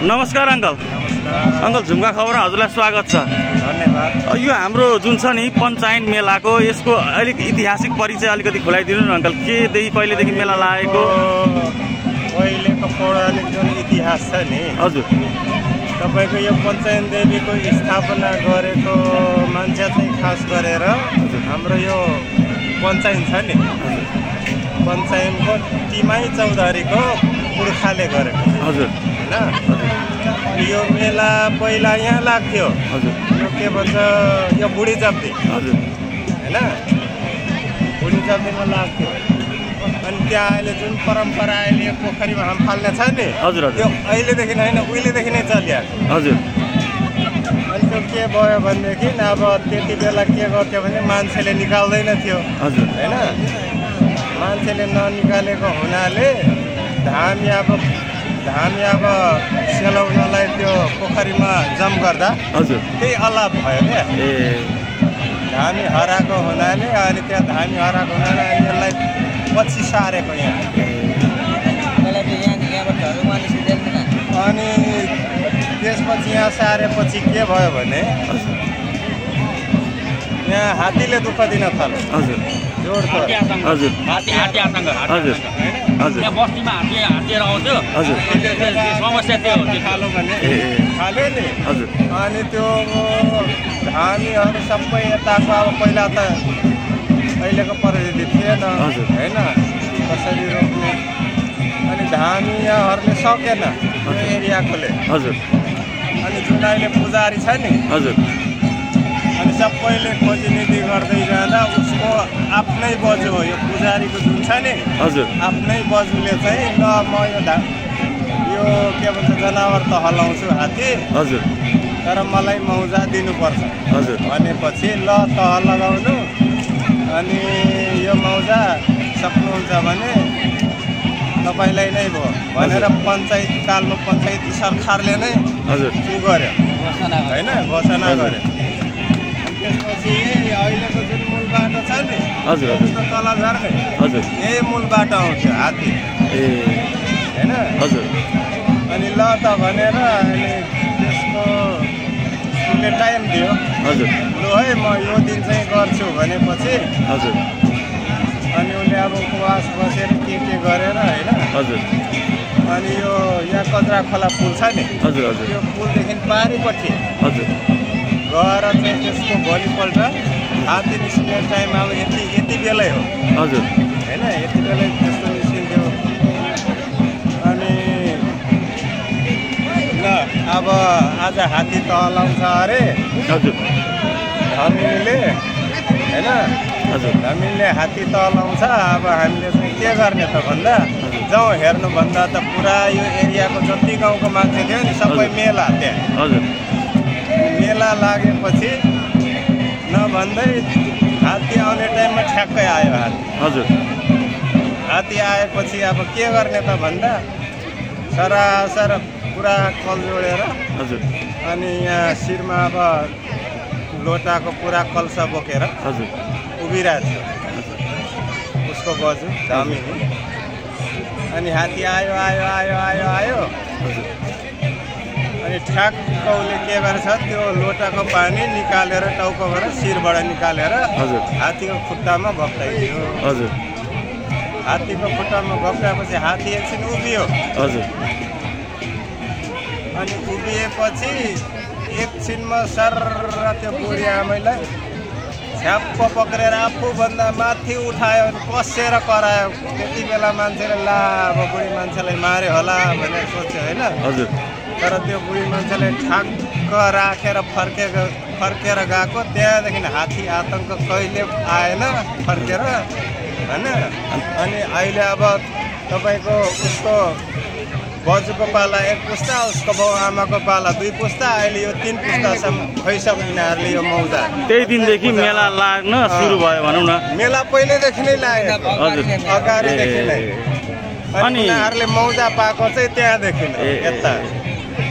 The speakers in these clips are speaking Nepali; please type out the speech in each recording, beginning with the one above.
नमस्कार अङ्कल। अङ्कल झुम्का खबर हजुरलाई स्वागत छ। धन्यवाद। यो हाम्रो जुन छ नि पञ्चायत मेलाको यसको अलिक ऐतिहासिक परिचय अलिकति खुलाइदिनु न अङ्कल। केदेखि कहिलेदेखि मेला लागेको? पहिलेको पौराणिक जुन इतिहास छ नि हजुर, तपाईँको यो पञ्चायत देवीको स्थापना गरेको मान्छे चाहिँ खास गरेर हाम्रो यो पञ्चायत छ नि, पञ्चायतको टिमाई चौधरीको पुर्खाले गरेको हजुर होइन। यो मेला पहिला यहाँ लाग्थ्यो हजुर, यो के भन्छ यो बुढी जब्दी हजुर होइन, बुढी जब्दीमा लाग्थ्यो। अनि त्यहाँ अहिले जुन परम्परा अहिले यो पोखरीमा हाम फाल्ने छ नि हजुर त्यो अहिलेदेखि होइन उहिलेदेखि नै चलिआएको हजुर। अनि त्यो के भयो भनेदेखि अब त्यति बेला के गर्थ्यो भने मान्छेले निकाल्दैन थियो हजुर होइन, मान्छेले ननिकालेको हुनाले धामी अब सेलाउनलाई त्यो पोखरीमा जम गर्दा हजुर त्यही अलाप भयो क्या। धामी हराएको हुनाले अनि त्यहाँ धामी हराएको हुनाले अनि यसलाई पछि सारेको यहाँ। अनि त्यसपछि यहाँ सारेपछि के भयो भने यहाँ हात्तीले दुःख दिन थाल्यो। हजुर जोडतोड हजुर हात्ती आतङ्क हजुर हजुर यहाँ बस्तीमा हात्तीहरू आउँथ्यो। हजुर समस्या त्यो खालो भने खाल्यो नि। हजुर अनि त्यो धामीहरू सबै यताको अब पहिला त अहिलेको परिस्थिति थिएन होइन कसरी रोक्ने। अनि धामीहरूले सकेन त्यो एरियाकोले। हजुर अनि जुन अहिले पुजारी छ नि हजुर अनि सबैले खोजिनिधि गर्दै जाँदा उसको आफ्नै बजु हो यो पुजारीको जुन छ नि हजुर आफ्नै बजुले चाहिँ ल म यो के भन्छ जनावर त हलाउँछु हात्ती हजुर तर मलाई मौजा दिनुपर्छ हजुर भनेपछि ल तह लगाउनु अनि यो मौजा सक्नुहुन्छ भने तपाईँलाई नै भयो भनेर पञ्चायत कालमा पञ्चायत सरकारले नै हजुर उ गर्यो होइन घोषणा गर्यो। त्यसपछि अहिलेको जुन मूल बाटो छ नि हजुर हजुर तल झर्ने हजुर यही मूल बाटो आउँथ्यो हात्ती होइन। हजुर अनि ल त भनेर अनि त्यसको उसले टाइम दियो हजुर लु है म यो दिन चाहिँ गर्छु भनेपछि हजुर अनि उसले अब उपवास बसेर के गरेर होइन। हजुर अनि यो यहाँ कजरा खोला पुल छ नि हजुर हजुर त्यो पुलदेखि पारिपट्टि हजुर गएर चाहिँ त्यसको भोलिपल्ट हात्ती निस्किने टाइम अब यति बेलै हो हजुर होइन, यति बेलै त्यस्तो निस्किन्थ्यो। अनि ल अब आज हात्ती तह लाउँछ अरे हजुर धमिनीले होइन, हजुर धमिनीले हात्ती तह लाउँछ। अब हामीले चाहिँ के गर्ने त भन्दा जाउँ हेर्नुभन्दा त पुरा यो एरियाको जति गाउँको मान्छे थियो नि सबै मेला त्यहाँ। हजुर मेला लागेपछि नभन्दै हात्ती आउने टाइममा ठ्याक्कै आयो हात्ती। हजुर हात्ती आएपछि अब के गर्ने त भन्दा सरासर पुरा कल जोडेर हजुर अनि यहाँ शिरमा अब लोटाको पुरा कलसा बोकेर हजुर उभिरहेको थियो उसको बजु धामिनी। अनि हात्ती आयो आयो आयो आयो आयो हजुर अनि ठ्याक्क उसले के गरेछ त्यो लोटाको पानी निकालेर टाउकोबाट शिरबाट निकालेर हजुर हात्तीको खुट्टामा भक्ताइदियो। हजुर हात्तीको खुट्टामा भक्ताएपछि हात्ती एकछिन उभियो। हजुर अनि उभिएपछि एकछिनमा सर त्यो बुढी आमैलाई छ्याप्प पक्रेर आफूभन्दा माथि उठायो अनि कसेर करायो। त्यति बेला मान्छेले ला अब बुढी मान्छेलाई मार्यो होला भनेर सोच्यो होइन। हजुर तर त्यो बुढी मान्छेले ठ्याक्क राखेर फर्केर गएको। त्यहाँदेखि हात्ती आतङ्क कहिले आएन फर्केर होइन। अनि अहिले अब तपाईँको उसको बजुको पाला एक पुस्ता, उसको बाउ आमाको पाला 2 पुस्ता, अहिले यो 3 पुस्तासम्म भइसक्यो यिनीहरूले यो मौजा। त्यही दिनदेखि मेला लाग्न सुरु भयो भनौँ न। मेला पहिल्यैदेखि नै लाग्यो हजुर अगाडिदेखि नै। अनि यिनीहरूले मौजा पाएको चाहिँ त्यहाँदेखि यता।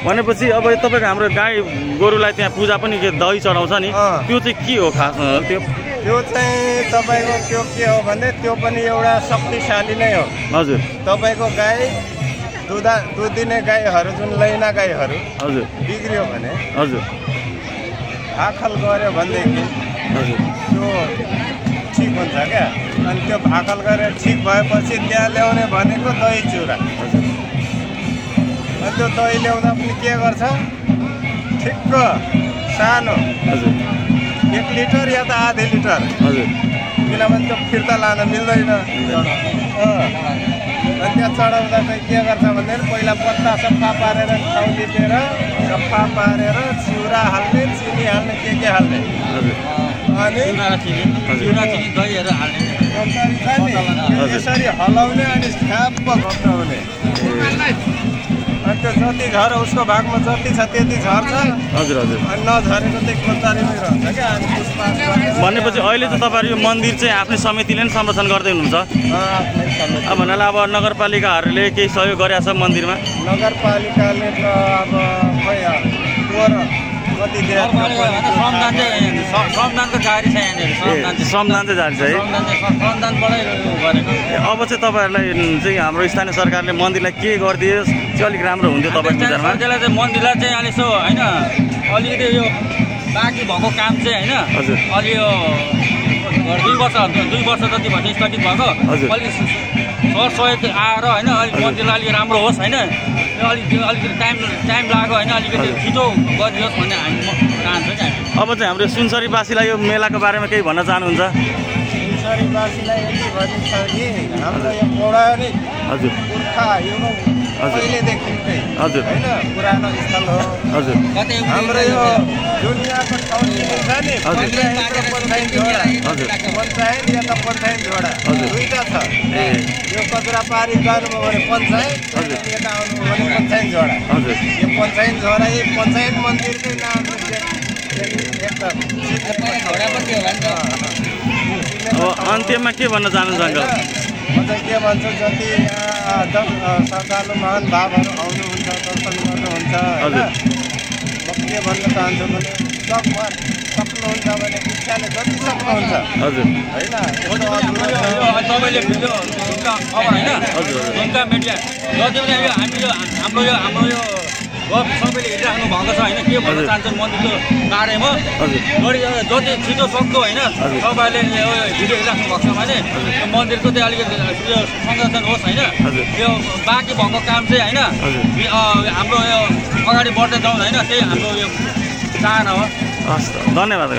भनेपछि अब तपाईँको हाम्रो गाई गोरुलाई त्यहाँ पूजा पनि के दही चढाउँछ नि त्यो चाहिँ के हो खास? त्यो चाहिँ तपाईँको त्यो के हो भने त्यो पनि एउटा शक्तिशाली नै हो। हजुर तपाईँको गाई दुध दिने गाईहरू जुन लैना गाईहरू हजुर बिग्रियो भने हजुर भाकल गऱ्यो भनेदेखि हजुर त्यो ठिक हुन्छ क्या। अनि त्यो भाकल गरेर ठिक भएपछि त्यहाँ ल्याउने भनेको दही चिउरा। हजुर अनि त्यो दही ल्याउँदा पनि के गर्छ ठिक्क सानो हजुर 1 लिटर या त आधी लिटर हजुर किनभने त्यो फिर्ता लान मिल्दैन। अनि त्यहाँ चढाउँदा चाहिँ के गर्छ भन्दाखेरि पहिला पत्ता सफा पारेर ठाउँ लिपेर सफा पारेर चिउरा हाल्ने चिनी हाल्ने के हाल्ने अनि दहीहरू हाल्ने यसरी हलाउने अनि ठ्याप्प घप्टाउने। अनि त्यो जति झर उसको भागमा जति छ त्यति झर्छ। हजुर हजुर अनि नझरेको चाहिँ कोतारीमै रहन्छ क्या। अनि पुष्पास गरेर भनेपछि अहिले चाहिँ तपाईँहरू यो मन्दिर चाहिँ आफ्नै समितिले नै संरक्षण गर्दै हुनुहुन्छ? आफ्नै समिति। अब भन्नाले अब नगरपालिकाहरूले केही सहयोग गरेको छ मन्दिरमा? नगरपालिकाले त अब खै कति श्रमदानको जारी छ यहाँनिर। श्रमदान चाहिँ जारी छ है? श्रमदानबाटै गरेको। अब चाहिँ तपाईँहरूलाई चाहिँ हाम्रो स्थानीय सरकारले मन्दिरलाई के गरिदिए चाहिँ अलिक राम्रो हुन्थ्यो तपाईँको विचारमा? सरकारलाई चाहिँ मन्दिरलाई चाहिँ अहिले यसो होइन अलिकति यो बाँकी भएको काम चाहिँ होइन हजुर अलि यो 2 वर्ष जति भएपछि स्थगित भएको अलिक सहयोग आएर होइन अलिक मन्दिरलाई अलिक राम्रो होस् होइन अलिकति टाइम लाग्यो होइन अलिकति छिटो गरिदियोस् भन्ने हामी चाहन्छौँ कि हामी। अब चाहिँ हाम्रो सुनसरीवासीलाई यो मेलाको बारेमा केही भन्न चाहनुहुन्छ? सुनसरीवासीलाई यति भनिन्छ कि हाम्रो यो पौराणिक हजुर पुर्खा यो पहिलेदेखि हजुर होइन पुरानो स्थल हो। हजुर हाम्रो यो दुनियाँको ठाउँ छ नि पञ्चायत झोडा हजुर पञ्चायत या त पञ्चायत झोडा दुईवटा छ। ए यो कचरापारी जानुभयो भने पञ्चायत यता आउनुभयो भने पञ्चायत झोडा। हजुर यो पञ्चायत झोडा यो पञ्चायत मन्दिरकै नाम एकदम अब अन्त्यमा के भन्न चाहनुहुन्छ अङ्कल? म चाहिँ के भन्छु जति श्रद्धालु महान भावहरू आउनुहुन्छ दर्शन गर्नुहुन्छ होइन म के भन्न चाहन्छु भने सक्नुहुन्छ भने इच्छाले जति सक्नुहुन्छ हजुर होइन तपाईँले भिडियो होइन मिडिया जति पनि हाम्रो यो सबैले हेरिराख्नु भएको छ होइन के भन्न चाहन्छ मन्दिरको बारेमा जति छिटो सक्दो होइन तपाईँले भिडियो हेरिराख्नु भएको छ भने यो मन्दिरको चाहिँ अलिकति संरक्षण होस् होइन यो बाँकी भएको काम चाहिँ होइन हाम्रो यो अगाडि बढ्दै जाउँ होइन त्यही हाम्रो यो चाहना हो। हस् धन्यवाद।